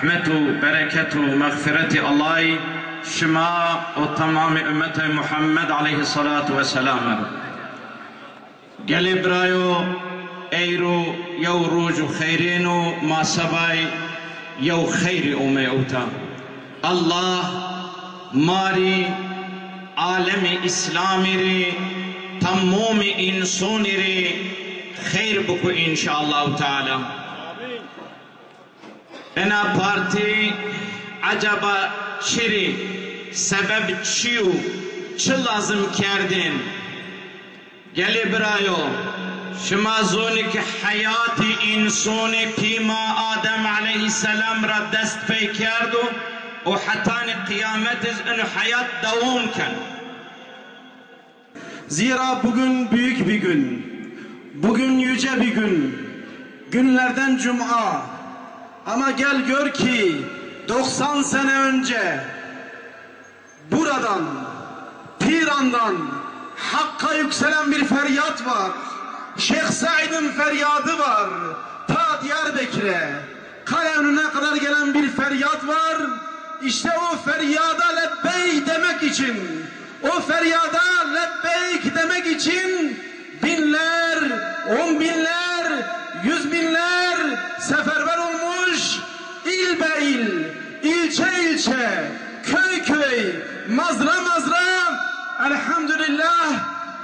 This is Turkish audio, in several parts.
رحمت و برکت و مغفرت الله شما و تمام امت محمد علیه الصلاة والسلام. گلی برایو ایرو یو روز و خیرینو ما سبای یو خیر اومه اوتا. الله ماری عالم اسلامی ری تمام انسانی ری خیر بکو انشاءالله تعالی. انا پارتی acaba çiri sebep çiu çı lazım kerdin geli brayo şuma zoni ki hayati insoni pima Adem aleyhisselam ra dest pey kerdu o hatani kıyametiz enu hayat devamken. Zira bugün büyük bir gün, bugün yüce bir gün, günlerden cuma. Ama gel gör ki 90 sene önce buradan, Piran'dan Hakk'a yükselen bir feryat var. Şeyh Said'in feryadı var. Ta Diyarbakır'a, kale önüne kadar gelen bir feryat var. İşte o feryada lebbeyk demek için, o feryada lebbeyk demek için binler, on binler, yüz binler seferber olmuş, il be il, ilçe ilçe, köy köy, mazra mazra, elhamdülillah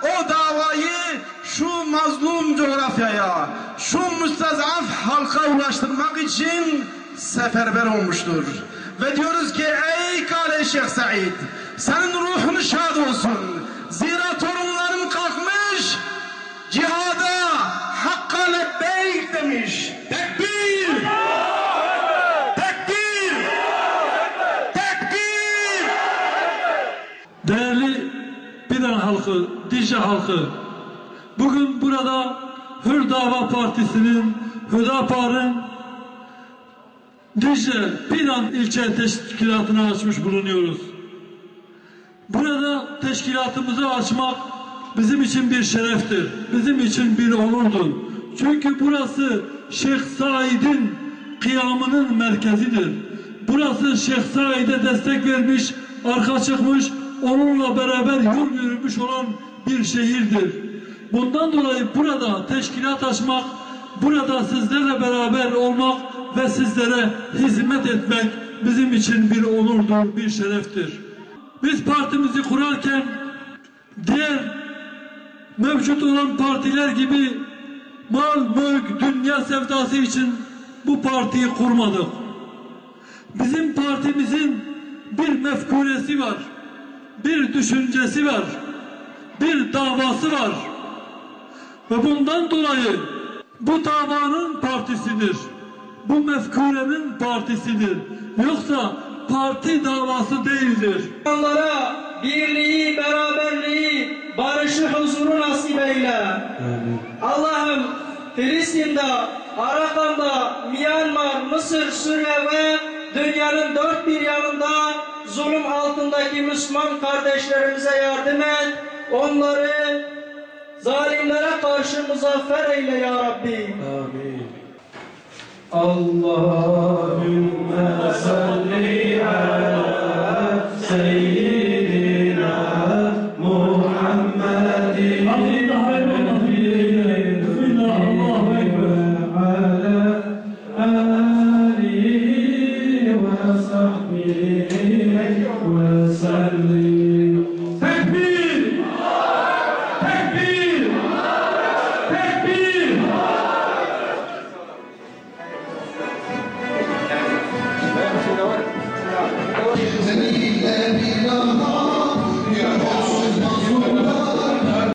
o davayı şu mazlum coğrafyaya, şu müstezaf halka ulaştırmak için seferber olmuştur. Ve diyoruz ki ey Kale Şeyh Said, senin ruhun şad olsun. Zira torunların kalkmış, cihada, Hakka lebbeyk demiş. Tekbir! Tekbir! Tekbir! Değerli Piran halkı, Dicle halkı, bugün burada Hür Dava Partisi'nin, Hüdapar'ın Dicle Piran ilçe teşkilatını açmış bulunuyoruz. Burada teşkilatımızı açmak bizim için bir şereftir, bizim için bir onurdur. Çünkü burası Şeyh Said'in kıyamının merkezidir. Burası Şeyh Said'e destek vermiş, arka çıkmış, onunla beraber yol yürümüş olan bir şehirdir. Bundan dolayı burada teşkilat açmak, burada sizlerle beraber olmak ve sizlere hizmet etmek bizim için bir onurdur, bir şereftir. Biz partimizi kurarken diğer mevcut olan partiler gibi mal, mülk, dünya sevdası için bu partiyi kurmadık. Bizim partimizin bir mefkuresi var, bir düşüncesi var, bir davası var. Ve bundan dolayı bu davanın partisidir, bu mefkurenin partisidir. Yoksa parti davası değildir. Onlara birliği, beraberliği, barışı, huzuru nasip eyle. Allah'ım Filistin'de, Arakan'da, Myanmar, Mısır, Suriye ve dünyanın dört bir yanında zulüm altındaki Müslüman kardeşlerimize yardım et. Onları zalimlere karşı muzaffer eyle ya Rabbi. Amin. Allahümme salli ala seyyidina Muhammedin ve ala alihi ve sahbihi ve sellim.